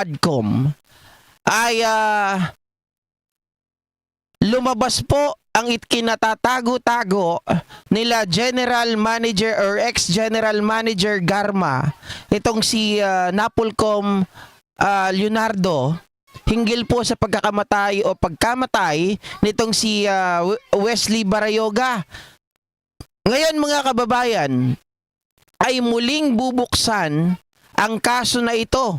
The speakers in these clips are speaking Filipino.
Quadcom ay lumabas po ang kinatatago-tago nila General Manager or ex-General Manager Garma, itong si Napolcom Leonardo, hinggil po sa pagkakamatay o pagkamatay nitong si Wesley Barayoga. Ngayon mga kababayan, ay muling bubuksan ang kaso na ito.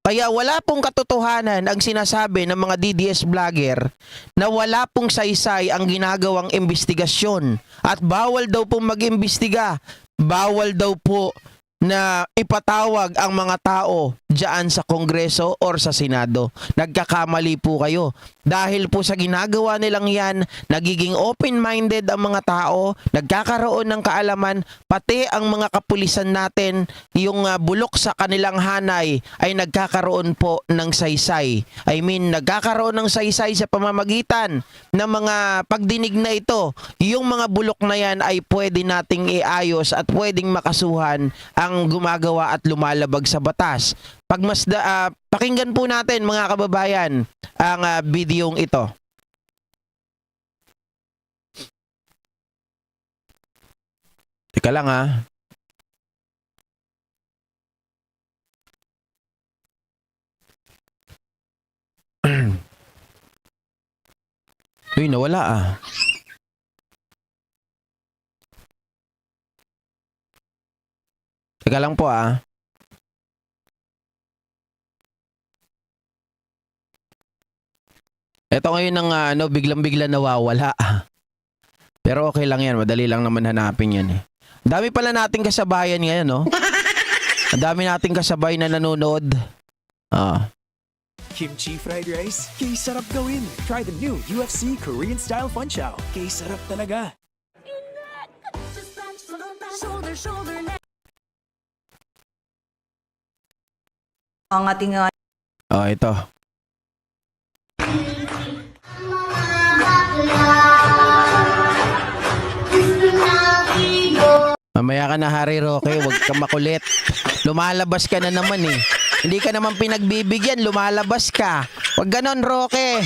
Kaya wala pong katotohanan ang sinasabi ng mga DDS vlogger na wala pong saysay ang ginagawang investigasyon at bawal daw pong mag-imbestiga, bawal daw po na ipatawag ang mga tao diyan sa Kongreso or sa Senado. Nagkakamali po kayo. Dahil po sa ginagawa nilang yan, nagiging open-minded ang mga tao, nagkakaroon ng kaalaman, pati ang mga kapulisan natin, yung bulok sa kanilang hanay ay nagkakaroon po ng saysay. I mean, nagkakaroon ng saysay sa pamamagitan ng mga pagdinig na ito. Yung mga bulok na yan ay pwede nating iayos at pwedeng makasuhan ang gumagawa at lumalabag sa batas. Pakinggan po natin mga kababayan ang videong ito. Teka lang ha. Uy, nawala ah. Teka lang po ah. Ito ngayon ang biglang-bigla nawawala. Pero okay lang yan, madali lang naman hanapin yan eh. Dami pala nating kasabayan ngayon, no? Ang dami nating kasabay na nanonood. Kimchi fried rice? Kay sarap gawin. Try the new UFC Korean style fun chow. Kay sarap talaga. Ang ating Ito. Mamaya ka na, Harry Roque, huwag ka makulit. Lumalabas ka na naman eh. Hindi ka naman pinagbibigyan, lumalabas ka. Huwag ganon, Roque.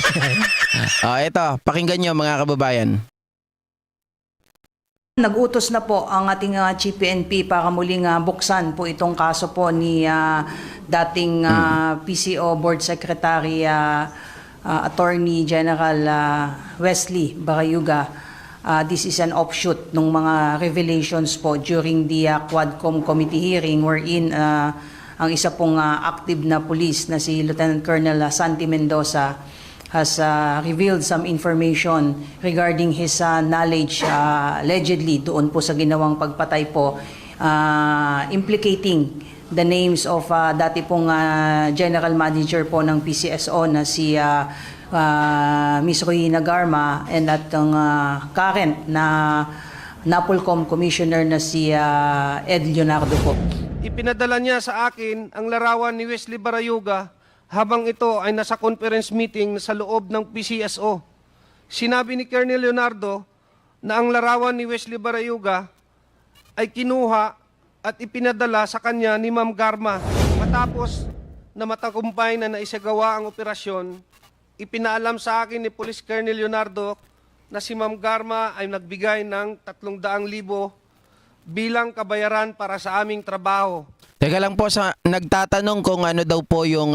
Ito, pakinggan nyo mga kababayan. nag-utos na po ang ating Chief PNP para muling buksan po itong kaso po ni dating PCO Board Secretary Attorney General Wesley Barayuga. This is an offshoot ng mga revelations po during the Quadcom committee hearing wherein ang isa pong active na police na si Lieutenant Colonel Santi Mendoza has revealed some information regarding his knowledge allegedly doon po sa ginawang pagpatay po implicating the names of dati pong General Manager po ng PCSO na si Ms. Royina Garma and at ang current na Napolcom Commissioner na si Ed Leonardo po. Ipinadala niya sa akin ang larawan ni Wesley Barayuga habang ito ay nasa conference meeting sa loob ng PCSO. Sinabi ni Colonel Leonardo na ang larawan ni Wesley Barayuga ay kinuha at ipinadala sa kanya ni Ma'am Garma. Matapos na matagumpay na naisagawa ang operasyon, ipinaalam sa akin ni Police Colonel Leonardo na si Ma'am Garma ay nagbigay ng 300,000 bilang kabayaran para sa aming trabaho. Teka lang po, nagtatanong kung ano daw po yung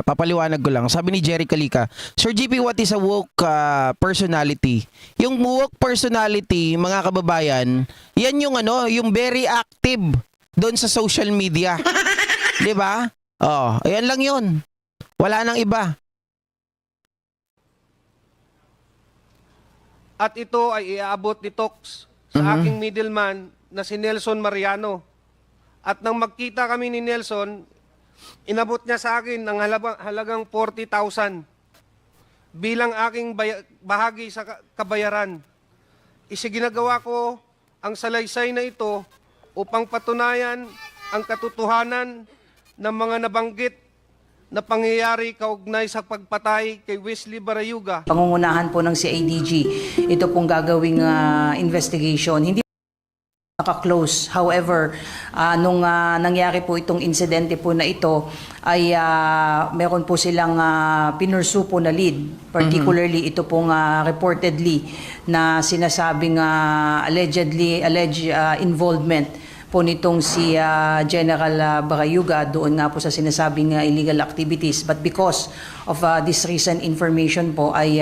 papaliwanag ko lang. Sabi ni Jerry Calica, Sir GP, what is a woke personality? Yung woke personality, mga kababayan, yan yung yung very active doon sa social media. 'Di ba? Ayan lang 'yon. Wala nang iba. At ito ay iaabot ni Tox sa aking middleman na si Nelson Mariano. At nang magkita kami ni Nelson, inabot niya sa akin ng halagang 40,000 bilang aking bahagi sa kabayaran. Isiginagawa ko ang salaysay na ito upang patunayan ang katotohanan ng mga nabanggit na pangyayari kaugnay sa pagpatay kay Wesley Barayuga. Pangungunahan po ng CIDG, ito pong gagawing investigation. Hindi naka-close. However, nung nangyari po itong insidente po na ito, ay meron po silang pinursu po na lead. Particularly, ito pong reportedly na sinasabing alleged involvement po nitong si General Barayuga doon nga po sa sinasabing illegal activities. But because of this recent information po ay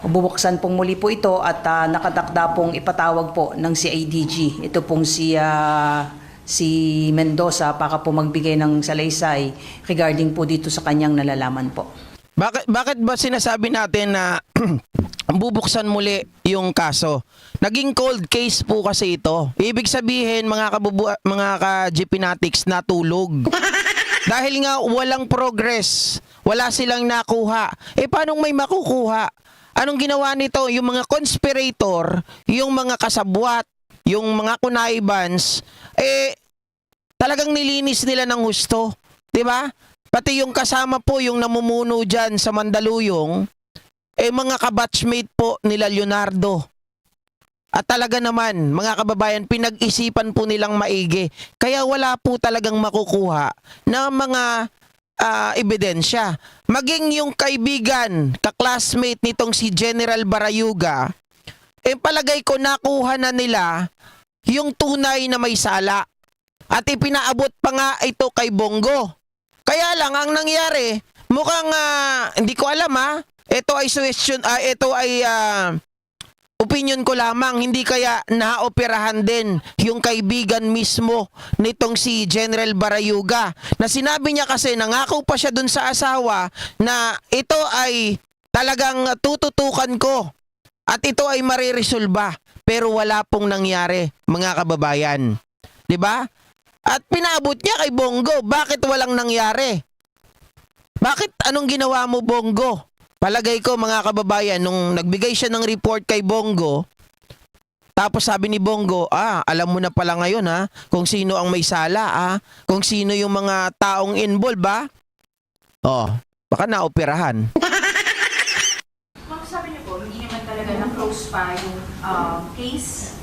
bubuksan pong muli po ito at nakatakda pong ipatawag po ng CIDG. Ito pong si Mendoza para po magbigay ng salaysay regarding po dito sa kanyang nalalaman po. Bakit ba sinasabi natin na bubuksan muli yung kaso? Naging cold case po kasi ito. Ibig sabihin mga ka-GPnatics natulog. Dahil nga walang progress, wala silang nakuha. Paano may makukuha? Anong ginawa nito? Yung mga conspirator, yung mga kasabwat, yung mga connibbance, talagang nilinis nila ng husto. 'Di ba? Pati yung kasama po, yung namumuno dyan sa Mandaluyong, mga kabatchmate po nila Leonardo. At talaga naman, mga kababayan, pinag-isipan po nilang maigi. Kaya wala po talagang makukuha na mga ebidensya. Maging yung kaibigan, kaklasmate nitong si General Barayuga, palagay ko nakuha na nila yung tunay na may sala. At ipinaabot pa nga ito kay Bongo. Kaya lang, ang nangyari, mukhang, hindi ko alam ito ay suggestion, ito ay opinion ko lamang, hindi kaya naoperahan din yung kaibigan mismo nitong si General Barayuga. Na sinabi niya kasi, nangako pa siya dun sa asawa na ito ay talagang tututukan ko at ito ay mariresolba. Pero wala pong nangyari, mga kababayan. 'Di ba? At pinaabot niya kay Bongo. Bakit walang nangyari? Bakit anong ginawa mo, Bongo? Palagay ko, mga kababayan, nung nagbigay siya ng report kay Bongo, tapos sabi ni Bongo, alam mo na pala ngayon kung sino ang may sala, kung sino yung mga taong involved baka naoperahan. Ma'am, sabi niyo po, hindi naman talaga na-close pa yung case.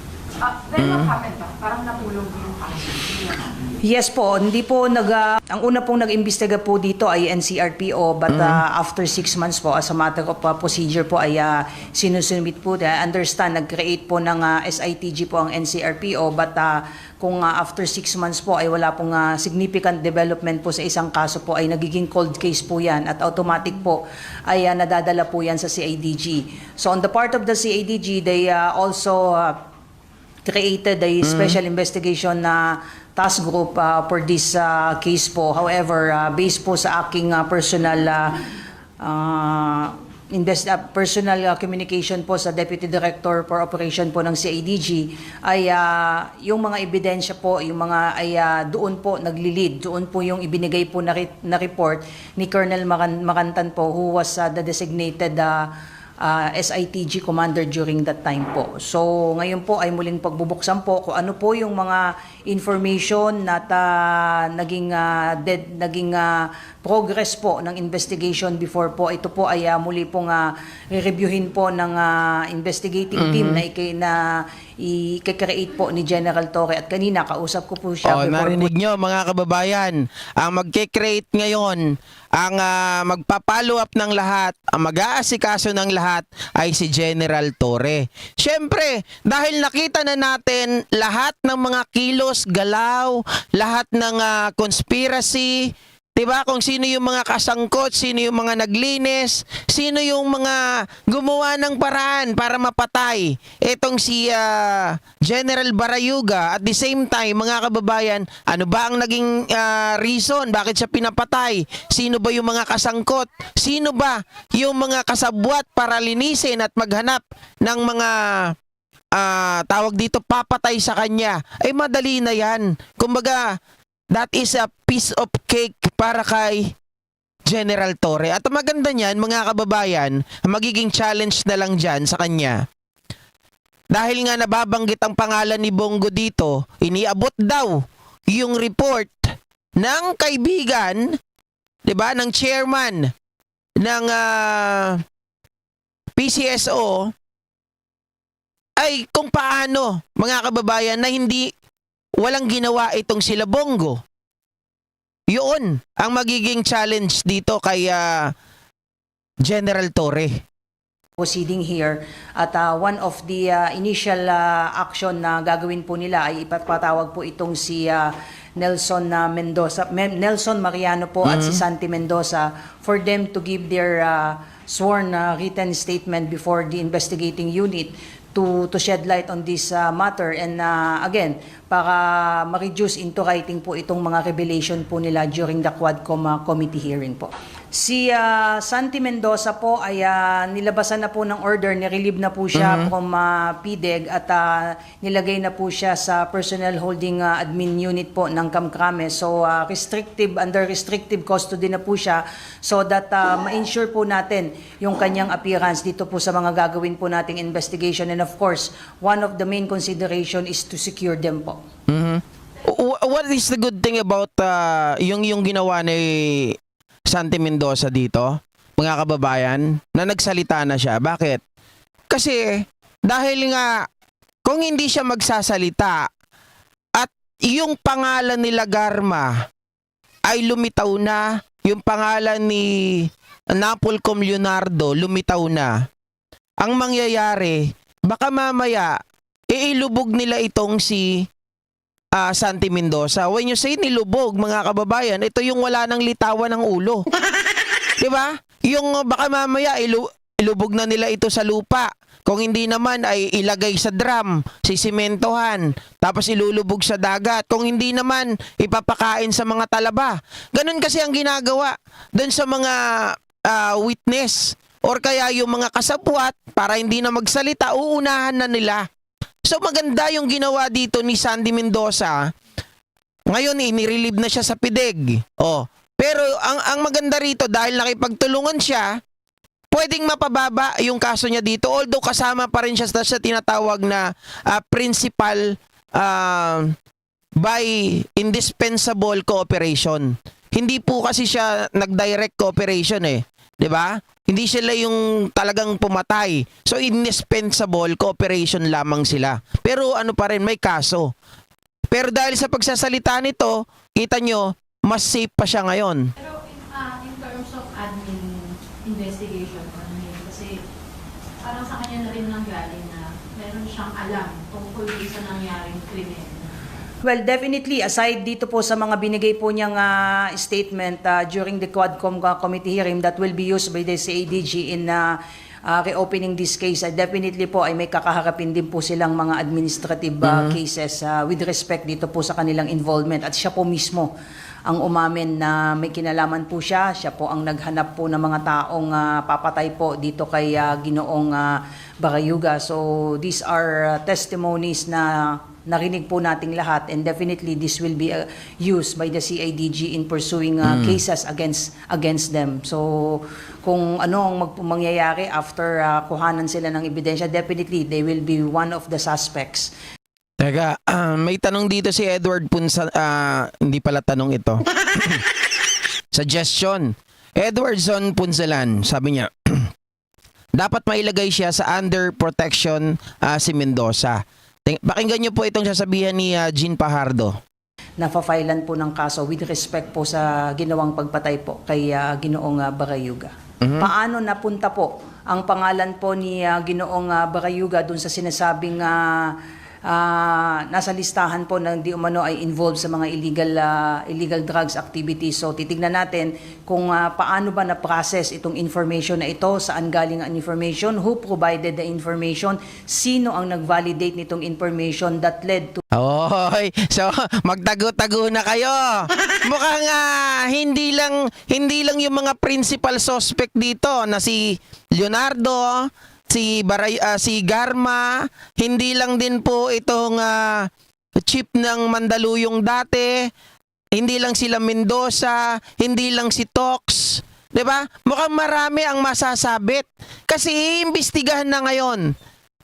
Then what happened ba? Parang napulog yung kaso. Yes po, hindi po ang una pong nag-imbestiga po dito ay NCRPO, but after 6 months po, as a matter of procedure po ay sinusumit po. I understand, nag-create po ng SITG po ang NCRPO, but kung after 6 months po ay wala pong significant development po sa isang kaso po, ay nagiging cold case po yan at automatic po ay nadadala po yan sa CIDG. So on the part of the CIDG, they also created a special investigation task group for this case po. However, based po sa aking personal communication po sa Deputy Director for Operation po ng CIDG, ay yung mga ebidensya po, yung mga ay doon po naglilid. Doon po yung ibinigay po na report ni Colonel Macantan po, who was the designated SITG commander during that time po. So ngayon po ay muling pagbubuksan po kung ano po yung mga information na naging progress po ng investigation before po. Ito po ay muli pong re-reviewin po ng investigating team na i-create po ni General Torre. At kanina kausap ko po siya. Narinig nyo, mga kababayan, ang magke-create ngayon, ang magpa-follow up ng lahat, ang mag-aasikaso ng lahat ay si General Torre. Siyempre, dahil nakita na natin lahat ng mga kilos, galaw, lahat ng conspiracy, 'di ba? Kung sino yung mga kasangkot, sino yung mga naglinis, sino yung mga gumawa ng paraan para mapatay etong si General Barayuga. At the same time, mga kababayan, ano ba ang naging reason? Bakit siya pinapatay? Sino ba yung mga kasangkot? Sino ba yung mga kasabwat para linisin at maghanap ng mga tawag dito, papatay sa kanya? Madali na yan. Kumbaga, that is a piece of cake para kay General Torre. At maganda niyan, mga kababayan, magiging challenge na lang dyan sa kanya. Dahil nga nababanggit ang pangalan ni Bongo dito, iniabot daw yung report ng kaibigan, 'di ba, ng chairman ng PCSO ay kung paano, mga kababayan, na hindi walang ginawa itong sila Bongo. Yun ang magiging challenge dito kay General Torre. Proceeding here at one of the initial action na gagawin po nila ay ipapatawag po itong si Nelson Mendoza, Nelson Mariano po at si Santi Mendoza for them to give their sworn written statement before the investigating unit to shed light on this matter and again para ma-reduce into writing po itong mga revelation po nila during the Quadcom committee hearing po. Si Santi Mendoza po ay nilabasan na po ng order, nirelieve na po siya from PDEG at nilagay na po siya sa personnel holding admin unit po ng Kamkrame. So under restrictive custody na po siya so that ma-ensure po natin yung kanyang appearance dito po sa mga gagawin po nating investigation and of course, one of the main consideration is to secure them po. What is the good thing about yung ginawa ni Santi Mendoza dito, mga kababayan, na nagsalita na siya? Bakit? Kasi dahil nga kung hindi siya magsasalita at yung pangalan nila Garma ay lumitaw na, yung pangalan ni Napolcom Leonardo lumitaw na, ang mangyayari, baka mamaya iilubog nila itong si Santi Mendoza. When you say nilubog, mga kababayan, ito yung wala nang litawan ng ulo. 'Di ba? Yung baka mamaya ilubog na nila ito sa lupa. Kung hindi naman ay ilagay sa drum, sisimentohan, tapos ilulubog sa dagat. Kung hindi naman, ipapakain sa mga talaba. Ganun kasi ang ginagawa doon sa mga witness or kaya yung mga kasabwat para hindi na magsalita, uunahan na nila. So maganda yung ginawa dito ni Santi Mendoza. Ngayon nirelieve na siya sa PDEG. Pero ang maganda rito dahil nakipagtulungan siya, pwedeng mapababa yung kaso niya dito. Although kasama pa rin siya sa tinatawag na principal by indispensable cooperation. Hindi po kasi siya nag-direct cooperation 'di ba? Hindi sila yung talagang pumatay. So indispensable cooperation lamang sila. Pero ano pa rin, may kaso. Pero dahil sa pagsasalita nito, kita nyo, mas safe pa siya ngayon. Pero in terms of admin investigation, kasi parang sa kanya na rin nanggaling na meron siyang alam tungkol sa nangyaring krimen. Well, definitely, aside dito po sa mga binigay po niyang statement during the Quadcom committee hearing that will be used by the CADG in reopening this case, definitely po ay may kakaharapin din po silang mga administrative cases with respect dito po sa kanilang involvement. At siya po mismo ang umamin na may kinalaman po siya. Siya po ang naghanap po ng mga taong papatay po dito kay Ginoong Barayuga. So these are testimonies na narinig po nating lahat and definitely this will be used by the CIDG in pursuing cases against them. So kung ano ang mangyayari after kuhanan sila ng ebidensya, definitely they will be one of the suspects. Teka, may tanong dito si Edward Punsa, hindi pala tanong ito. Suggestion. Edwardson Punsalan, sabi niya, dapat mailagay siya sa under protection si Mendoza. Pakinggan niyo po itong sasabihan ni Jean Pajardo. Nafa-filean po ng kaso with respect po sa ginawang pagpatay po kay Ginoong Barayuga. Paano napunta po ang pangalan po ni Ginoong Barayuga dun sa sinasabing nasa listahan po ng di umano ay involved sa mga illegal drugs activities. So titignan natin kung paano ba na-process itong information na ito, saan galing ang information, who provided the information, sino ang nag-validate nitong information that led to Oy, so magtago-tago na kayo. Mukhang hindi lang yung mga principal suspect dito na si Leonardo, si Garma, hindi lang din po itong chief ng Mandaluyong dati, hindi lang sila Mendoza, hindi lang si Tox, 'di ba? Mukhang marami ang masasabit kasi iimbestigahan na ngayon.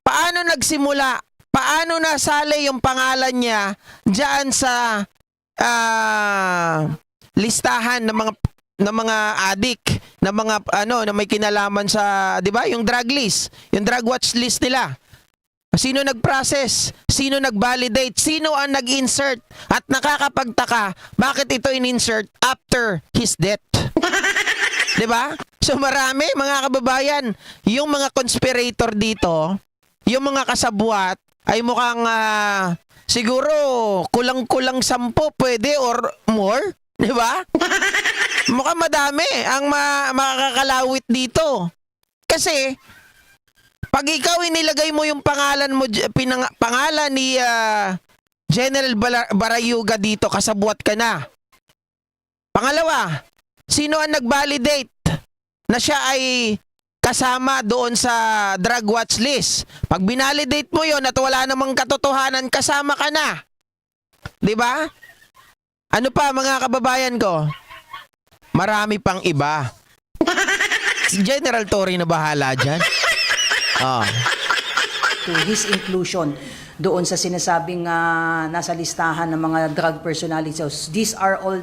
Paano nagsimula? Paano nasali yung pangalan niya diyan sa listahan ng mga addict, na mga na may kinalaman sa, 'di ba, yung drug list, yung drug watch list nila. Sino nag-process? Sino nag-validate? Sino ang nag-insert? At nakakapagtaka, bakit ito in-insert after his death? 'Di ba? So marami, mga kababayan, yung mga conspirator dito, yung mga kasabwat, ay mukhang siguro kulang-kulang 10 pwede or more. 'Di ba? Mukhang madami ang makakalawit dito. Kasi pag ikaw inilagay mo yung pangalan mo, pangalan ni General Barayuga dito, kasabwat ka na. Pangalawa, sino ang nag-validate na siya ay kasama doon sa drug watch list? Pag binalidate mo yon at wala namang katotohanan, kasama ka na. 'Di ba? Ano pa, mga kababayan ko? Marami pang iba. Si General Torre na bahala dyan. To his inclusion doon sa sinasabing nasa listahan ng mga drug personalities. So these are all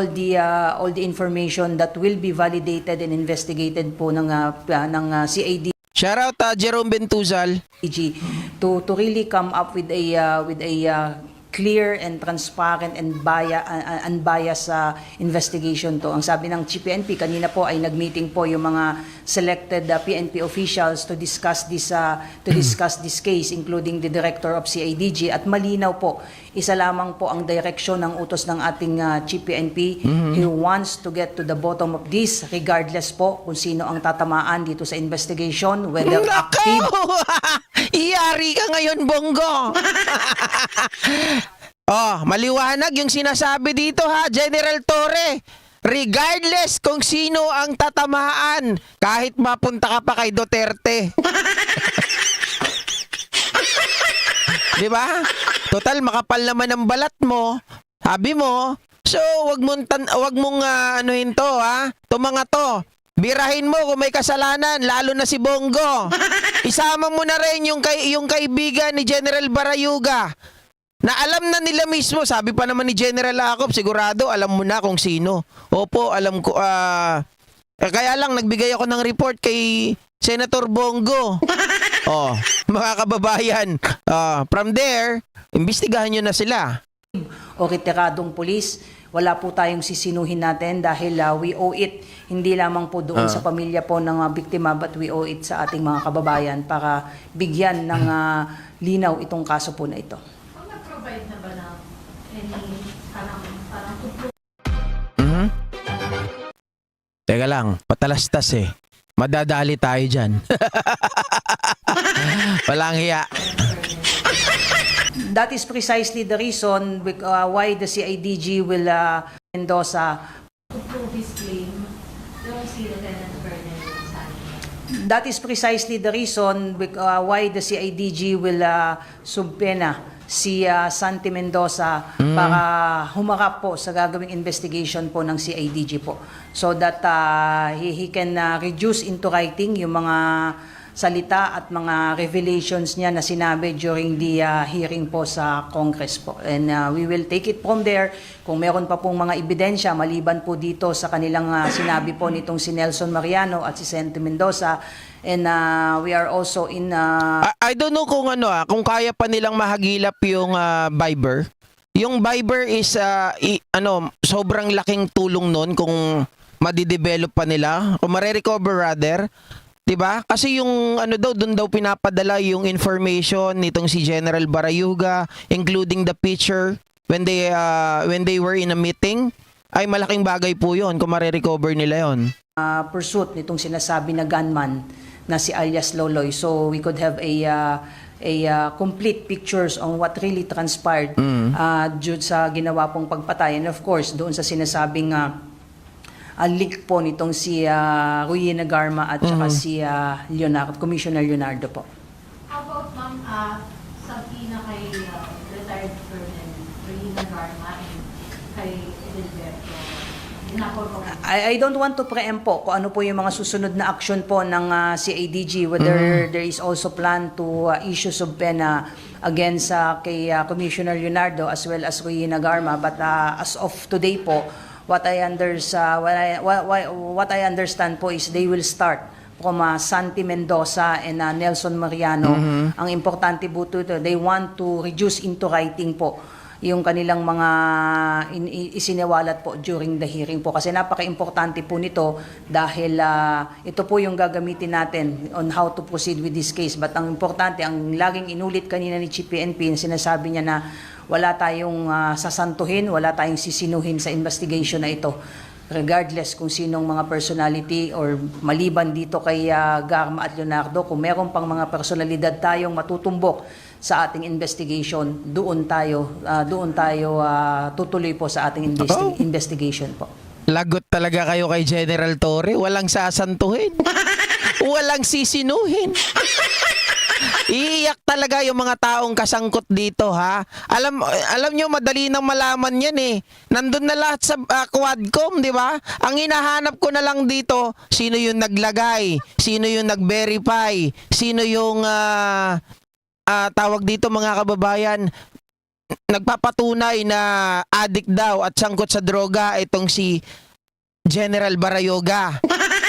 the information that will be validated and investigated po ng CAD. Shout out Jerome Bentuzal. To really come up with a clear and transparent and unbiased investigation to. Ang sabi ng PNP kanina po ay nagmeeting po yung mga selected PNP officials to discuss this case, including the director of CIDG, at malinaw po, isa lamang po ang direksyon ng utos ng ating PNP. He wants to get to the bottom of this regardless po kung sino ang tatamaan dito sa investigation, whether active. Iyari ka ngayon, Bongo. Maliwanag yung sinasabi dito, ha, General Torre. Regardless kung sino ang tatamaan, kahit mapunta ka pa kay Duterte. Di ba? Total, makapal naman ang balat mo. Sabi mo, so wag mong anuhin to, ha? To mga to. Birahin mo kung may kasalanan, lalo na si Bongo. Isama mo na rin yung kaibigan ni General Barayuga. Na alam na nila mismo, sabi pa naman ni General Acop, sigurado alam mo na kung sino. Opo, alam ko. Kaya lang, nagbigay ako ng report kay Senator Bongo. Mga kababayan. From there, imbestigahan nyo na sila. O retiradong pulis, wala po tayong sisinuhin natin dahil we owe it hindi lamang po doon sa pamilya po ng biktima, but we owe it sa ating mga kababayan para bigyan ng linaw itong kaso po na ito. Kung nag-provide na ba ng any parang Teka lang, patalastas eh. Madadali tayo dyan. Walang hiya. That is precisely the reason why the CIDG will Mendoza. to prove his claim, don't see Lieutenant Colonel Santos? That is precisely the reason why the CIDG will subpena si Santi Mendoza para humarap po sa gagawing investigation po ng CIDG po, so that he can reduce into writing yung mga salita at mga revelations niya na sinabi during the hearing po sa Congress po. And we will take it from there. Kung meron pa pong mga ebidensya maliban po dito sa kanilang sinabi po nitong si Nelson Mariano at si Santi Mendoza, and we are also in I don't know kung kung kaya pa nilang mahagilap yung Viber. Yung Viber is sobrang laking tulong nun kung madidevelop pa nila, kung marirecover rather. 'Di ba? Kasi yung doon daw pinapadala yung information nitong si General Barayuga, including the picture when they were in a meeting, ay malaking bagay po 'yon kung marirecover nila 'yon. pursuit nitong sinasabi na gunman na si alias Loloy, so we could have a complete pictures on what really transpired due sa ginawa pong pagpatay, and of course doon sa sinasabing link po nitong si Ruyina Garma at saka si Commissioner Leonardo po. How about, ma'am, sabihin na kay retired Colonel Ruyina Garma and kay Edelberto? I don't want to preempt po kung ano po yung mga susunod na action po ng CADG, whether there is also plan to issue subpoena against kay Commissioner Leonardo as well as Ruyina Garma, but as of today po, what I understand po is they will start from Santi Mendoza and Nelson Mariano. Ang importante po ito, they want to reduce into writing po yung kanilang mga isiniwalat po during the hearing po. Kasi napaka-importante po nito dahil ito po yung gagamitin natin on how to proceed with this case. But ang importante, ang laging inulit kanina ni Chief PNP, sinasabi niya na wala tayong sasantuhin, wala tayong sisinuhin sa investigation na ito. Regardless kung sinong mga personality or maliban dito kay Garma at Leonardo, kung meron pang mga personalidad tayong matutumbok sa ating investigation, doon tayo tutuloy po sa ating investigation po. Lagot talaga kayo kay General Torre. Walang sasantuhin. Walang sisinuhin. Iiyak talaga yung mga taong kasangkot dito, ha? Alam nyo, madali nang malaman yan eh. Nandun na lahat sa Quadcom, di ba? Ang hinahanap ko na lang dito, sino yung naglagay, sino yung nag-verify, sino yung tawag dito mga kababayan, nagpapatunay na addict daw at sangkot sa droga itong si General Barayoga.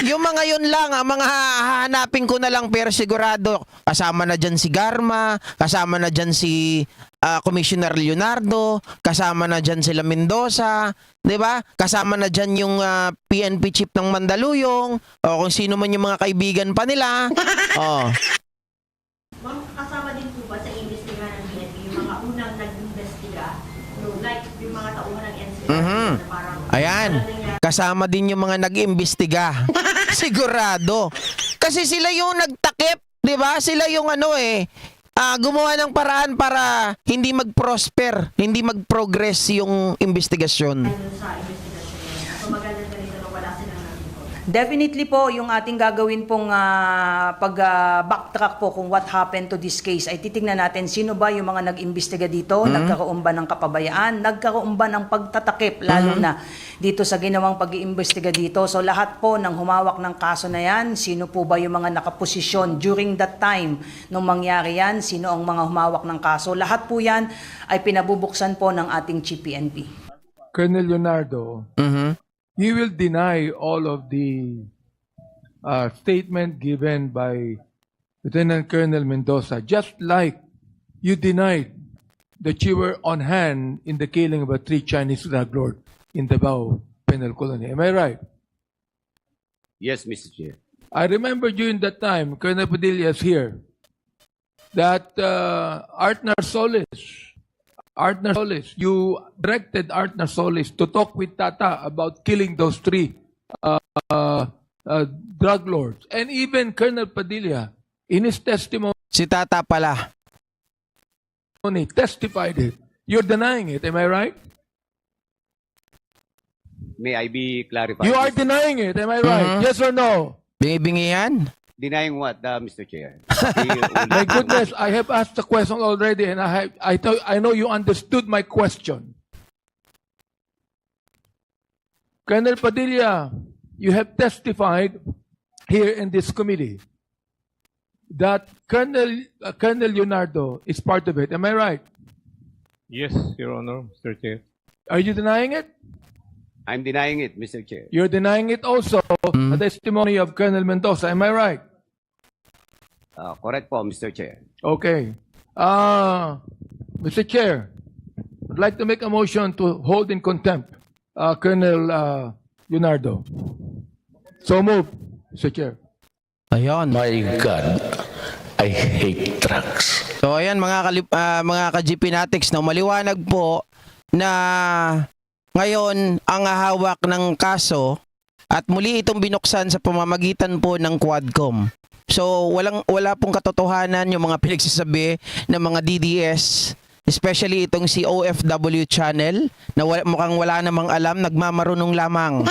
Yung mga yun lang, ang mga hahanapin ko na lang, pero sigurado kasama na dyan si Garma, kasama na dyan si Commissioner Leonardo, kasama na dyan sila Mendoza, 'di ba? Kasama na dyan yung PNP chief ng Mandaluyong, o kung sino man yung mga kaibigan pa nila. Oh. Ma'am, kasama din po ba sa investigahan ng PNP yung mga unang nag-investiga? No, like yung mga tauhan ng NCR na parang... Ayan, kasama din yung mga nag-imbestiga. Sigurado. Kasi sila yung nagtakip, 'di ba? Sila yung gumawa ng paraan para hindi mag-prosper, hindi mag-progress yung investigasyon. Ayun sa investigasyon nila. So maganda na rin na wala silang nandito. Definitely po, yung ating gagawin pong backtrack po kung what happened to this case, ay titingnan natin sino ba yung mga nag-imbestiga dito, nagkaroon ba ng kapabayaan, nagkaroon ba ng pagtatakip, lalo na dito sa ginawang pag-iimbestiga dito. So lahat po ng humawak ng kaso na yan, sino po ba yung mga nakaposisyon during that time nung mangyari yan, sino ang mga humawak ng kaso, lahat po yan ay pinabubuksan po ng ating Chief PNP. Colonel Leonardo, you will deny all of the statement given by Lieutenant Colonel Mendoza, just like you denied that you were on hand in the killing of 3 Chinese drug lords in Davao Penal Colony. Am I right? Yes, Mr. Chair. I remember during that time, Colonel Padilla is here, that Artner Solis, you directed Artner Solis to talk with Tata about killing those 3 drug lords. And even Colonel Padilla, in his testimony, Si Tata pala. testified it. You're denying it, am I right? May I be clarified? You are denying it, am I right? Yes or no? Bingi-bingi yan. Denying what, Mr. Chair? My goodness, I have asked the question already, and I know you understood my question. Colonel Padilla, you have testified here in this committee that Colonel Leonardo is part of it. Am I right? Yes, Your Honor, Mr. Chair. Are you denying it? I'm denying it, Mr. Chair. You're denying it also, the testimony of Colonel Mendoza. Am I right? Correct po, Mr. Chair. Okay. Mr. Chair, I'd like to make a motion to hold in contempt Colonel Leonardo. So move, Mr. Chair. Ayun. My God, I hate trucks. So ayan mga ka-GP Natics, no, maliwanag po na ngayon ang hawak ng kaso at muli itong binuksan sa pamamagitan po ng Quadcom. So wala pong katotohanan yung mga pinagsasabi ng mga DDS, especially itong si OFW channel na mukhang wala namang alam, nagmamarunong lamang.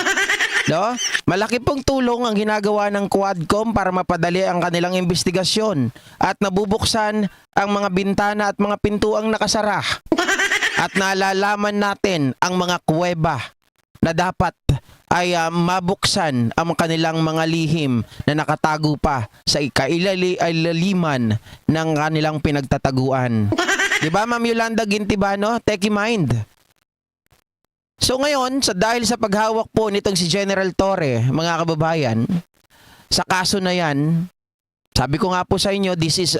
No? Malaki pong tulong ang ginagawa ng Quadcom para mapadali ang kanilang investigasyon at nabubuksan ang mga bintana at mga pintuang nakasara. At nalalaman natin ang mga kuweba na dapat ay mabuksan ang kanilang mga lihim na nakatago pa sa kailaliman ng kanilang pinagtataguan. Diba, Ma'am Yolanda Gintibano? Techie Mind. So ngayon, dahil sa paghawak po nitong si General Torre, mga kababayan, sa kaso na yan, sabi ko nga po sa inyo, this is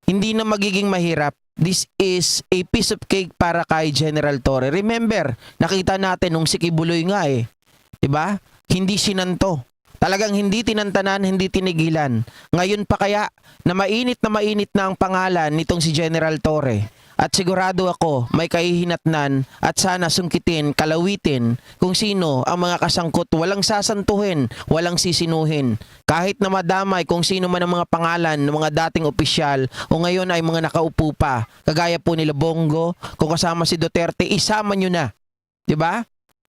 hindi na magiging mahirap. This is a piece of cake para kay General Torre. Remember, nakita natin nung si Kibuloy nga 'di ba? Hindi sinanto. Talagang hindi tinantanan, hindi tinigilan. Ngayon pa kaya na mainit na ang pangalan nitong si General Torre. At sigurado ako may kahihinatnan at sana sungkitin, kalawitin kung sino ang mga kasangkot, walang sasantuhin, walang sisinuhin. Kahit na madamay kung sino man ang mga pangalan ng mga dating opisyal o ngayon ay mga nakaupo pa. Kagaya po nila Bongo, kung kasama si Duterte, isama nyo na. 'Di ba?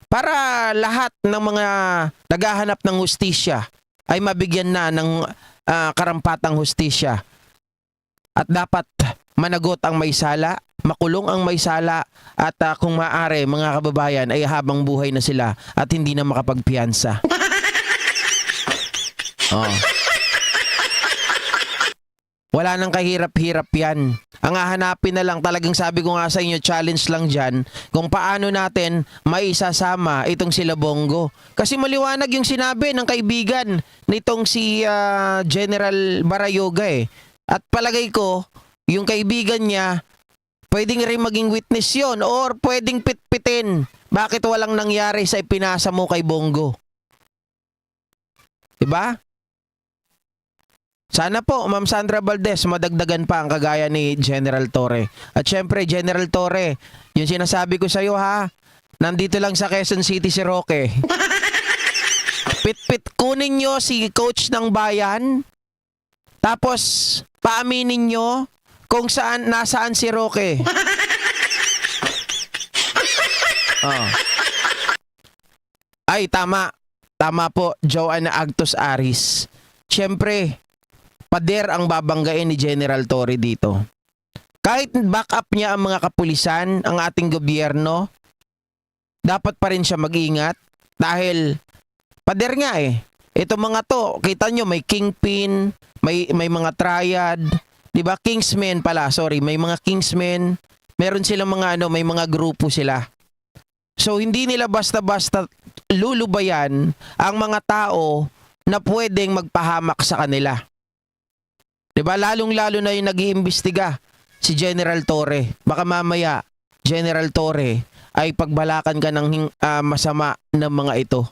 Para lahat ng mga naghahanap ng hustisya ay mabigyan na ng karampatang hustisya. At dapat managot ang may sala, makulong ang may sala, at kung maaari mga kababayan ay habang buhay na sila at hindi na makapagpiyansa. Oh. Wala nang kahirap-hirap yan. Ang hahanapin na lang, talagang sabi ko nga sa inyo, challenge lang dyan, kung paano natin maisasama itong sila Bongo. Kasi maliwanag yung sinabi ng kaibigan nitong si General Barayoga At palagay ko, yung kaibigan niya, pwedeng rin maging witness yon or pwedeng pitpitin. Bakit walang nangyari sa ipinasa mo kay Bongo? Diba? Sana po, Ma'am Sandra Valdez, madagdagan pa ang kagaya ni General Torre. At syempre, General Torre, yung sinasabi ko sa'yo ha, nandito lang sa Quezon City si Roque. Pit-pit kunin nyo si coach ng bayan, tapos paaminin nyo kung saan, nasaan si Roque. Oh. Ay, tama. Tama po, Joanna Agtos Aris. Siyempre, pader ang babanggain ni General Torre dito. Kahit backup niya ang mga kapulisan, ang ating gobyerno, dapat pa rin siya mag-ingat dahil pader nga Ito mga to, kita nyo may kingpin, may mga triad, 'di ba? Kingsmen pala, sorry, may mga kingsmen, meron silang mga may mga grupo sila. So hindi nila basta-basta lulubayan ang mga tao na pwedeng magpahamak sa kanila. 'Di ba? Lalong-lalo na yung nag-iimbestiga si General Torre. Baka mamaya General Torre ay pagbalakan ka ng masama ng mga ito.